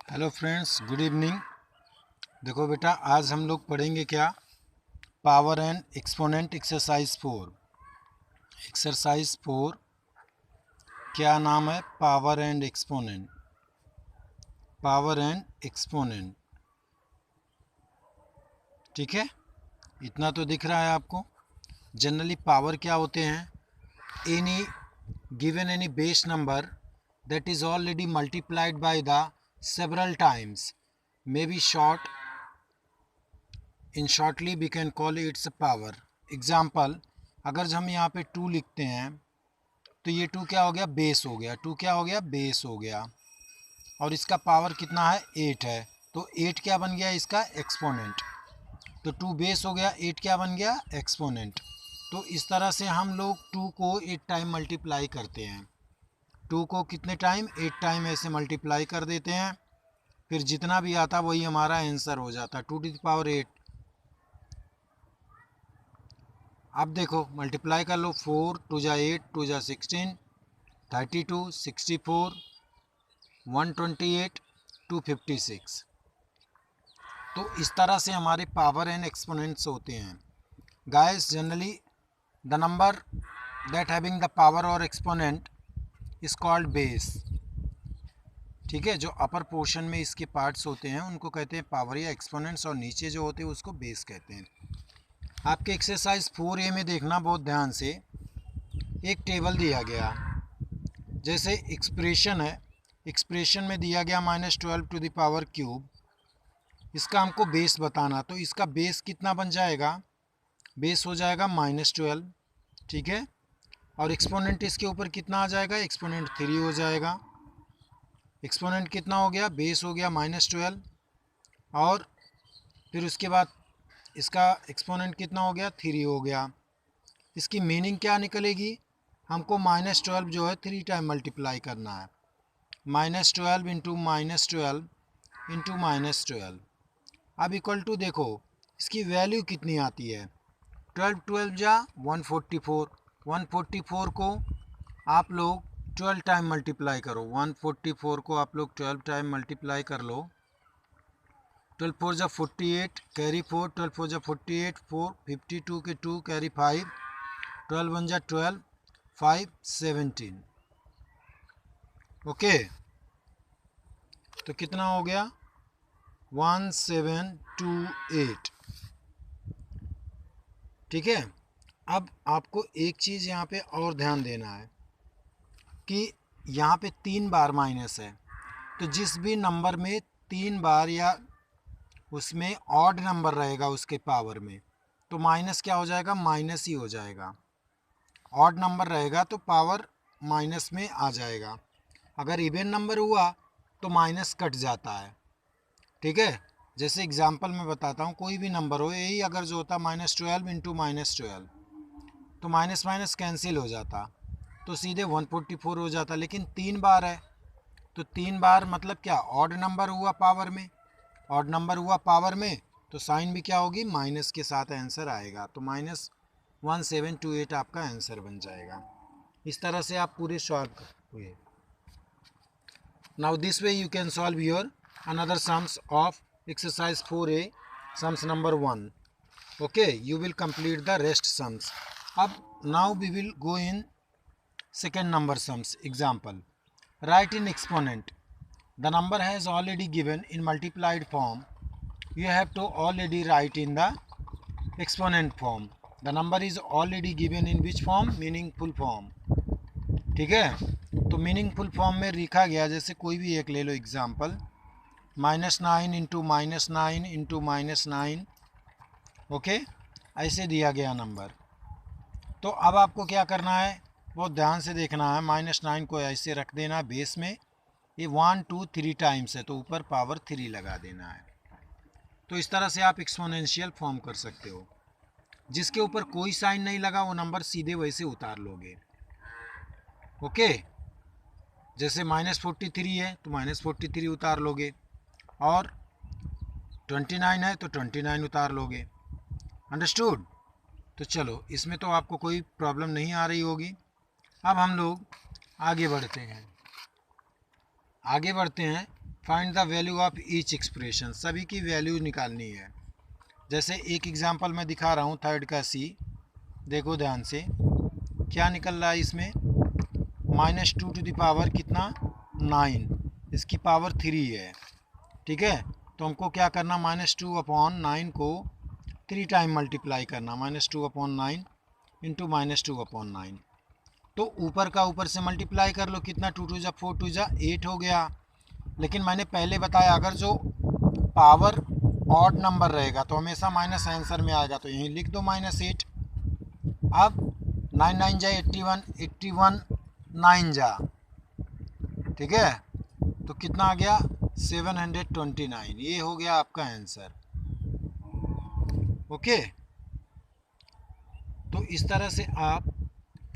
Hello friends, good evening. देखो बेटा, आज हम लोग पढ़ेंगे क्या, power and exponent exercise 4। Exercise 4 क्या नाम है? Power and exponent. Power and exponent, ठीक है। इतना तो दिख रहा है आपको। जनरली पावर क्या होते हैं? Any given any base number that is already multiplied by the several times may be short. In shortly we can call it its power. Example, अगर हम यहाँ पे 2 लिखते हैं तो ये 2 क्या हो गया? बेस हो गया। 2 क्या हो गया? बेस हो गया। और इसका पावर कितना है? 8 है। तो 8 क्या बन गया? इसका एक्सपोनेंट। तो 2 बेस हो गया, 8 क्या बन गया? एक्सपोनेंट। तो इस तरह से हम लोग 2 को 8 टाइम मल्टीप्लाई करते हैं। 2 को कितने टाइम? 8 टाइम ऐसे मल्टीप्लाई कर देते हैं। फिर जितना भी आता वही हमारा आंसर हो जाता। 2 टू द पावर 8। अब देखो, मल्टीप्लाई कर लो। 4 टू जा 8, 2 जा 16, 32, 64, 128, 256। तो इस तरह से हमारे पावर एंड एक्सपोनेंट्स होते हैं। Guys, generally the number that having the power और एक्सपोनेंट इज कॉल्ड बेस। ठीक है, जो अपर पोर्शन में इसके पार्ट्स होते हैं उनको कहते हैं पावर या एक्सपोनेंट्स, और नीचे जो होते हैं उसको बेस कहते हैं। आपके एक्सरसाइज 4A में देखना बहुत ध्यान से। एक टेबल दिया गया, जैसे एक्सप्रेशन है, एक्सप्रेशन में दिया गया -12 टू द पावर क्यूब। इसका हमको बेस बताना, तो इसका बेस कितना बन जाएगा? बेस हो जाएगा -12, ठीक है। और एक्सपोनेंट इसके ऊपर कितना आ जाएगा? एक्सपोनेंट 3 हो जाएगा। एक्सपोनेंट कितना हो गया? बेस हो गया -12, और फिर उसके बाद इसका एक्सपोनेंट कितना हो गया? 3 हो गया। इसकी मीनिंग क्या निकलेगी? हमको -12 जो है 3 टाइम मल्टीप्लाई करना है। -12 इंटू -12 इंटू -12। अब इक्वल टू, देखो इसकी वैल्यू कितनी आती है। 12 12 जा 144। 144 को आप लोग 12 टाइम मल्टीप्लाई करो। 144 को आप लोग 12 टाइम मल्टीप्लाई कर लो। 12 4 जा 48, कैरी 4, 12 4 जा 48, 4 52 के 2 कैरी 5, 12 1 जा 12, 5 17। ओके, तो कितना हो गया? 1728। ठीक है। अब आपको एक चीज़ यहाँ पे और ध्यान देना है कि यहाँ पे 3 बार माइनस है। तो जिस भी नंबर में 3 बार या उसमें ऑड नंबर रहेगा उसके पावर में, तो माइनस क्या हो जाएगा? माइनस ही हो जाएगा। ऑड नंबर रहेगा तो पावर माइनस में आ जाएगा। अगर इवन नंबर हुआ तो माइनस कट जाता है। ठीक है, जैसे एग्जांपल मैं बताता हूँ। कोई भी नंबर हो, यही अगर जो होता -12 इंटू -12, तो माइनस माइनस कैंसिल हो जाता, तो सीधे 144 हो जाता। लेकिन 3 बार है, तो 3 बार मतलब क्या? ऑड नंबर हुआ पावर में। ऑड नंबर हुआ पावर में तो साइन भी क्या होगी? माइनस के साथ आंसर आएगा। तो -1728 आपका आंसर बन जाएगा। इस तरह से आप पूरे सॉल्व हुए। Now this way you can solve your another sums of exercise 4A, sums number 1. Okay, you will complete the rest sums. Ab now we will go in second number sums. Example, write in exponent. The number has already given in multiplied form. You have to already write in the exponent form. The number is already given in which form? Meaningful form. ठीक है, तो meaningful form में लिखा गया, जैसे कोई भी एक ले लो एग्जाम्पल, -9 इंटू -9 इंटू -9। ओके, ऐसे दिया गया नंबर। तो अब आपको क्या करना है? बहुत ध्यान से देखना है। -9 को ऐसे रख देना बेस में। ये 1 2 3 टाइम्स है तो ऊपर पावर 3 लगा देना है। तो इस तरह से आप एक्सपोनेंशियल फॉर्म कर सकते हो। जिसके ऊपर कोई साइन नहीं लगा वो नंबर सीधे वैसे उतार लोगे। ओके, जैसे -43 है तो -43 उतार लोगे, और 29 है तो 29 उतार लोगे। अंडरस्टूड? तो चलो, इसमें तो आपको कोई प्रॉब्लम नहीं आ रही होगी। अब हम लोग आगे बढ़ते हैं। Find the value of each expression, सभी की वैल्यू निकालनी है। जैसे एक एग्जांपल मैं दिखा रहा हूँ, थर्ड का सी, देखो ध्यान से क्या निकल रहा है इसमें, -2 टू द पावर कितना 9, इसकी पावर 3 है। ठीक है, तो हमको क्या करना, -2/9 को 3 टाइम मल्टीप्लाई करना, -2/9 इंटू -2/9। तो ऊपर का ऊपर से मल्टीप्लाई कर लो, कितना 2 2 जा 4 2 जा 8 हो गया। लेकिन मैंने पहले बताया अगर जो पावर ऑड नंबर रहेगा तो हमेशा माइनस आंसर में आएगा, तो यहीं लिख दो -8। अब 9 9 जा 81, 81 9 जा, ठीक है, तो कितना आ गया 729, ये हो गया आपका आंसर। ओके, तो इस तरह से आप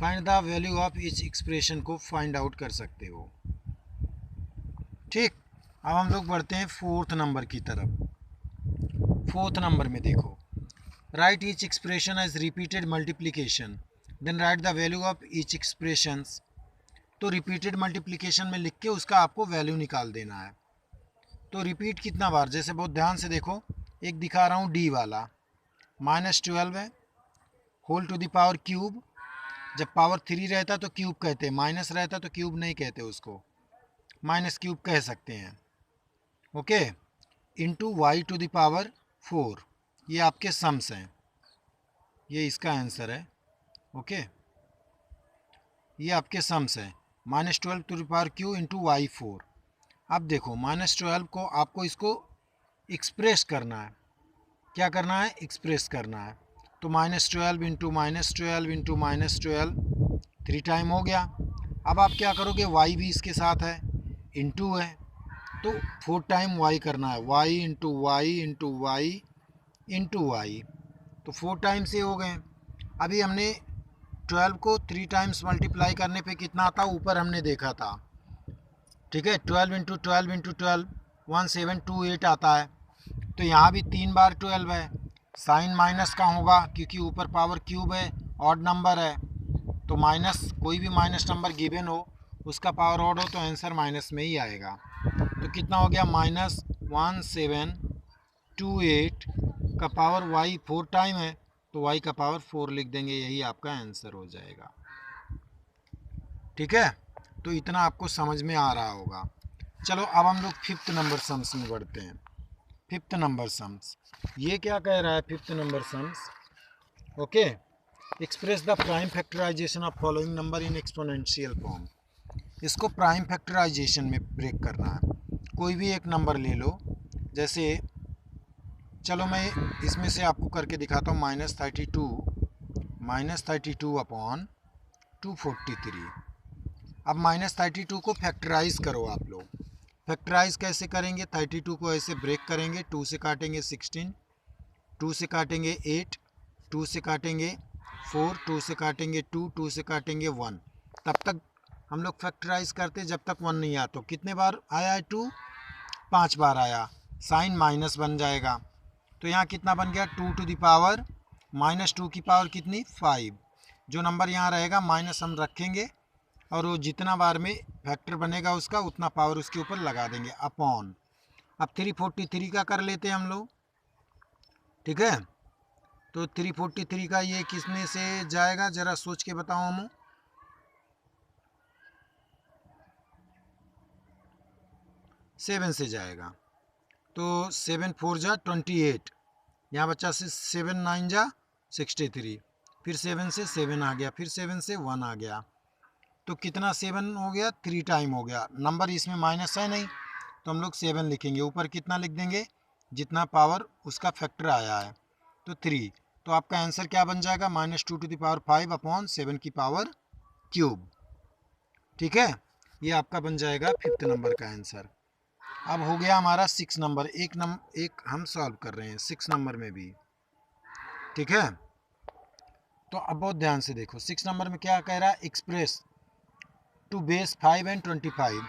find the value of each expression को फाइंड आउट कर सकते हो। ठीक, अब हम लोग बढ़ते हैं फोर्थ नंबर की तरफ। फोर्थ नंबर में देखो, write each expression as repeated multiplication then write the value of each expressions. तो रिपीटेड मल्टीप्लिकेशन में लिख के उसका आपको वैल्यू निकाल देना है। तो रिपीट कितना बार, जैसे बहुत ध्यान से देखो, एक दिखा रहा हूँ डी वाला, -12 है whole to the power cube. जब पावर 3 रहता तो क्यूब कहते हैं, माइनस रहता तो क्यूब नहीं कहते, उसको माइनस क्यूब कह सकते हैं। Okay, into Y to the power 4, ये आपके सम्स हैं, ये इसका आंसर है। ओके, ये आपके सम्स हैं, -12 to the power cube into Y 4। अब देखो -12 को आपको इसको एक्सप्रेस करना है, क्या करना है, एक्सप्रेस करना है। तो -12 इंटू -12 इंटू -12 3 टाइम हो गया। अब आप क्या करोगे, y भी इसके साथ है, इंटू है, तो 4 टाइम y करना है, y into Y into Y into Y, तो 4 टाइम से हो गए। अभी हमने 12 को 3 टाइम्स मल्टीप्लाई करने पे कितना आता, ऊपर हमने देखा था। ठीक है, 12 इंटू 12 इंटू 12 1728 आता है। तो यहाँ भी 3 बार 12 है, साइन माइनस का होगा क्योंकि ऊपर पावर क्यूब है, ऑड नंबर है, तो माइनस, कोई भी माइनस नंबर गिवन हो उसका पावर ऑड हो तो आंसर माइनस में ही आएगा। तो कितना हो गया, -1728 का पावर वाई 4 टाइम है, तो वाई का पावर 4 लिख देंगे, यही आपका आंसर हो जाएगा। ठीक है, तो इतना आपको समझ में आ रहा होगा। चलो अब हम लोग फिफ्थ नंबर सम्स में बढ़ते हैं। फिफ्थ नंबर सम्स, ये क्या कह रहा है fifth number sums, okay, express the prime factorisation of following number in exponential form. इसको प्राइम फैक्टराइजेशन में ब्रेक करना है। कोई भी एक नंबर ले लो, जैसे चलो मैं इसमें से आपको करके दिखाता हूँ, -32/243। अब -32 को फैक्टराइज करो आप लोग। फैक्टराइज कैसे करेंगे, 32 को ऐसे ब्रेक करेंगे, 2 से काटेंगे 16, 2 से काटेंगे 8, 2 से काटेंगे 4, 2 से काटेंगे 2, 2 से काटेंगे 1। तब तक हम लोग फैक्टराइज करते जब तक 1 नहीं आया। तो कितने बार आया है 2, 5 बार आया, साइन माइनस बन जाएगा। तो यहाँ कितना बन गया, 2 टू द पावर -2 की पावर कितनी 5। जो नंबर यहाँ रहेगा माइनस हम रखेंगे और वो जितना बार में फैक्टर बनेगा उसका उतना पावर उसके ऊपर लगा देंगे, अपॉन। अब 343 का कर लेते हैं हम लोग। ठीक है, तो 343 का ये किसमें से जाएगा, ज़रा सोच के बताओ हम। 7 से जाएगा, तो 7 4 जा 28, यहाँ बच्चा से 7 9 जा 63, फिर 7 से 7 आ गया, फिर 7 से 1 आ गया, तो कितना 7 हो गया, 3 टाइम हो गया। नंबर इसमें माइनस है नहीं तो हम लोग 7 लिखेंगे, ऊपर कितना लिख देंगे, जितना पावर उसका फैक्टर आया है, तो 3। तो आपका आंसर क्या बन जाएगा, -2 टू द पावर 5 अपॉन 7 की पावर क्यूब। ठीक है, ये आपका बन जाएगा फिफ्थ नंबर का आंसर। अब हो गया हमारा 6 नंबर, एक हम सॉल्व कर रहे हैं 6 नंबर में भी। ठीक है, तो अब बहुत ध्यान से देखो, 6 नंबर में क्या कह रहा है, एक्सप्रेस टू बेस 5 एंड 25।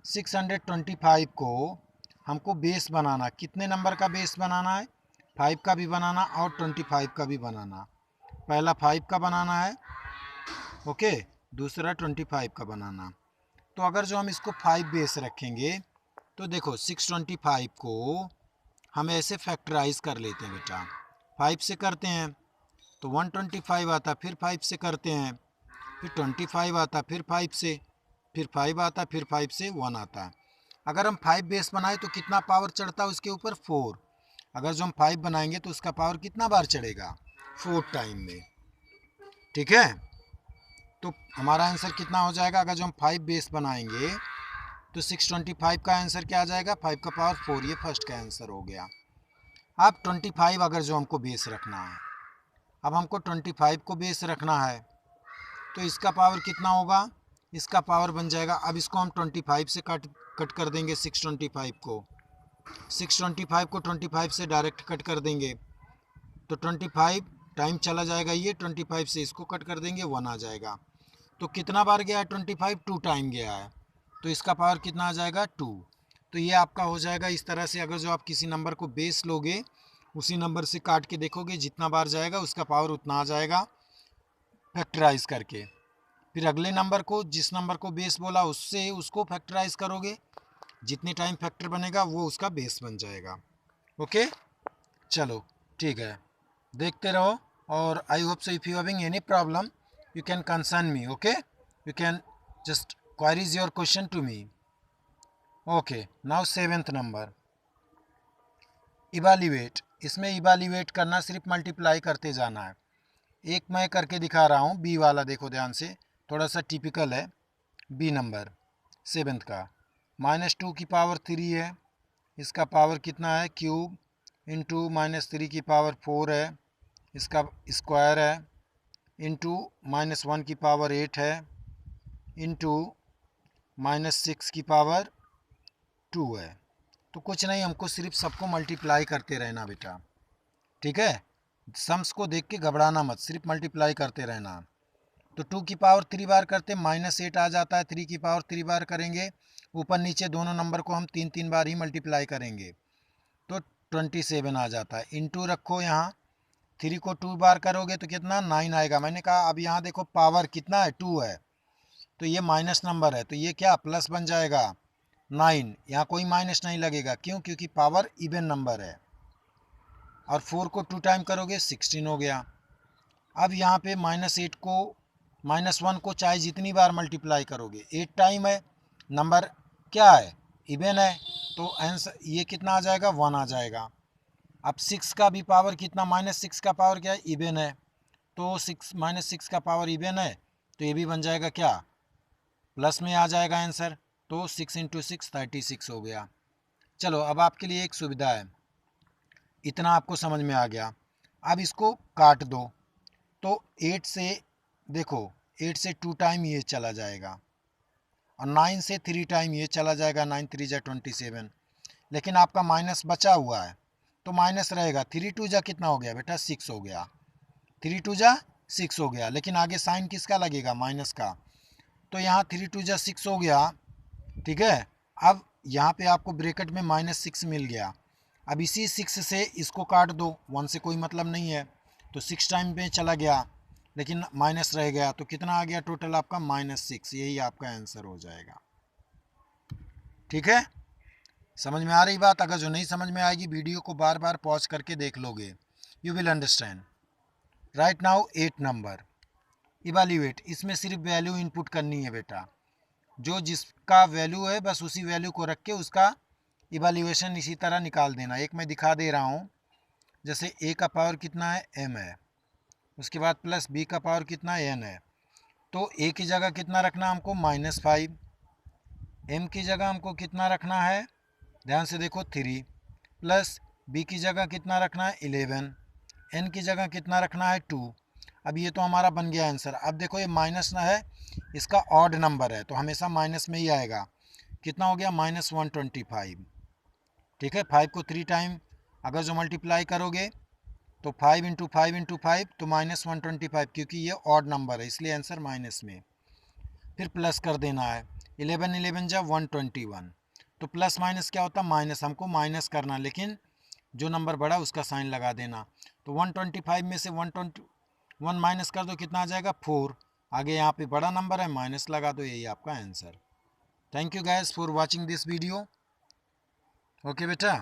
625 को हमको बेस बनाना, कितने नंबर का बेस बनाना है, 5 का भी बनाना और 25 का भी बनाना। पहला 5 का बनाना है, ओके, दूसरा 25 का बनाना। तो अगर जो हम इसको 5 बेस रखेंगे तो देखो 625 को हम ऐसे फैक्टराइज कर लेते हैं बेटा। 5 से करते हैं तो 125 आता, फिर 5 से करते हैं, फिर 25 आता, फिर 5 से, फिर 5 आता, फिर 5 से 1 आता है। अगर हम 5 बेस बनाए तो कितना पावर चढ़ता है उसके ऊपर? 4। अगर जो हम 5 बनाएंगे तो उसका पावर कितना बार चढ़ेगा? 4 टाइम में। ठीक है, तो हमारा आंसर कितना हो जाएगा? अगर जो हम 5 बेस बनाएंगे तो 625 का आंसर क्या आ जाएगा? 5 का पावर 4। ये फर्स्ट का आंसर हो गया। अब 25 अगर जो हमको बेस रखना है, अब हमको 25 को बेस रखना है तो इसका पावर कितना होगा? इसका पावर बन जाएगा, अब इसको हम 25 से कट कर देंगे। 625 को 25 से डायरेक्ट कट कर देंगे तो 25 टाइम चला जाएगा, ये 25 से इसको कट कर देंगे, 1 आ जाएगा। तो कितना बार गया है 25? 2 टाइम गया है, तो इसका पावर कितना आ जाएगा? 2। तो ये आपका हो जाएगा इस तरह से। अगर जो आप किसी नंबर को बेस लोगे, उसी नंबर से काट के देखोगे, जितना बार जाएगा उसका पावर उतना आ जाएगा फैक्टराइज करके। फिर अगले नंबर को, जिस नंबर को बेस बोला उससे उसको फैक्टराइज करोगे, जितने टाइम फैक्टर बनेगा वो उसका बेस बन जाएगा। ओके, चलो ठीक है, देखते रहो। और I hope so if you having any problem you can concern me. Okay, you can just queries your question to me. Okay, now 7th number, evaluate. इसमें evaluate करना, सिर्फ मल्टीप्लाई करते जाना है। एक मैं करके दिखा रहा हूँ, बी वाला देखो ध्यान से, थोड़ा सा टिपिकल है। बी नंबर 7th का -2 की पावर 3 है, इसका पावर कितना है? क्यूब इंटू -3 की पावर 4 है, इसका स्क्वायर है, इंटू -1 की पावर 8 है, इंटू -6 की पावर 2 है। तो कुछ नहीं, हमको सिर्फ सबको मल्टीप्लाई करते रहना बेटा। ठीक है, सम्स को देख के घबराना मत, सिर्फ मल्टीप्लाई करते रहना। तो 2 की पावर 3 बार करते -8 आ जाता है, 3 की पावर 3 बार करेंगे, ऊपर नीचे दोनों नंबर को हम 3 बार ही मल्टीप्लाई करेंगे तो 27 आ जाता है। इंटू रखो यहाँ, 3 को 2 बार करोगे तो कितना? 9 आएगा। मैंने कहा अब यहाँ देखो पावर कितना है? 2 है, तो ये माइनस नंबर है, तो ये क्या प्लस बन जाएगा? 9। यहाँ कोई माइनस नहीं लगेगा, क्यों? क्योंकि पावर इवन नंबर है। और 4 को 2 टाइम करोगे 16 हो गया। अब यहाँ पे -8 को -1 को चाहे जितनी बार मल्टीप्लाई करोगे, 8 टाइम है, नंबर क्या है? इवन है, तो आंसर ये कितना आ जाएगा? 1 आ जाएगा। अब 6 का भी पावर कितना? -6 का पावर क्या है? इवन है, तो -6 का पावर इवन है, तो ये भी बन जाएगा क्या? प्लस में आ जाएगा आंसर। तो 6 × 6 36 हो गया। चलो अब आपके लिए एक सुविधा है, इतना आपको समझ में आ गया। अब इसको काट दो, तो 8 से देखो, 8 से 2 टाइम ये चला जाएगा, और 9 से 3 टाइम ये चला जाएगा, 9 3 जा 27। लेकिन आपका माइनस बचा हुआ है, तो माइनस रहेगा। 3 2 जा कितना हो गया बेटा? 6 हो गया। 3 2 जा 6 हो गया, लेकिन आगे साइन किसका लगेगा? माइनस का। तो यहाँ 3 2 जा 6 हो गया। ठीक है, अब यहाँ पे आपको ब्रैकेट में -6 मिल गया। अब इसी 6 से इसको काट दो, 1 से कोई मतलब नहीं है, तो 6 टाइम में चला गया, लेकिन माइनस रह गया, तो कितना आ गया टोटल आपका? -6। यही आपका आंसर हो जाएगा। ठीक है, समझ में आ रही बात? अगर जो नहीं समझ में आएगी, वीडियो को बार बार पॉज करके देख लोगे, you will understand. Right now 8 number, evaluate. इसमें सिर्फ वैल्यू इनपुट करनी है बेटा, जो जिसका वैल्यू है बस उसी वैल्यू को रख के उसका इवैल्यूएशन इसी तरह निकाल देना। एक मैं दिखा दे रहा हूँ, जैसे a का पावर कितना है? m है, उसके बाद प्लस b का पावर कितना है? n है। तो a की जगह कितना रखना हमको? -5। m की जगह हमको कितना रखना है? ध्यान से देखो 3, प्लस b की जगह कितना रखना है? 11, n की जगह कितना रखना है? 2। अब ये तो हमारा बन गया आंसर। अब देखो ये माइनस ना है, इसका ऑड नंबर है, तो हमेशा माइनस में ही आएगा। कितना हो गया? -125। ठीक है, 5 को 3 टाइम अगर जो मल्टीप्लाई करोगे तो 5 × 5 × 5 तो -125, क्योंकि ये ऑड नंबर है इसलिए आंसर माइनस में। फिर प्लस कर देना है, 11 11 जा 121। तो प्लस माइनस क्या होता है? माइनस। हमको माइनस करना, लेकिन जो नंबर बड़ा उसका साइन लगा देना। तो 125 में से 121 माइनस कर दो, कितना आ जाएगा? 4। आगे यहाँ पे बड़ा नंबर है, माइनस लगा दो, यही आपका answer. Thank you guys for watching this video. Okay बेटा।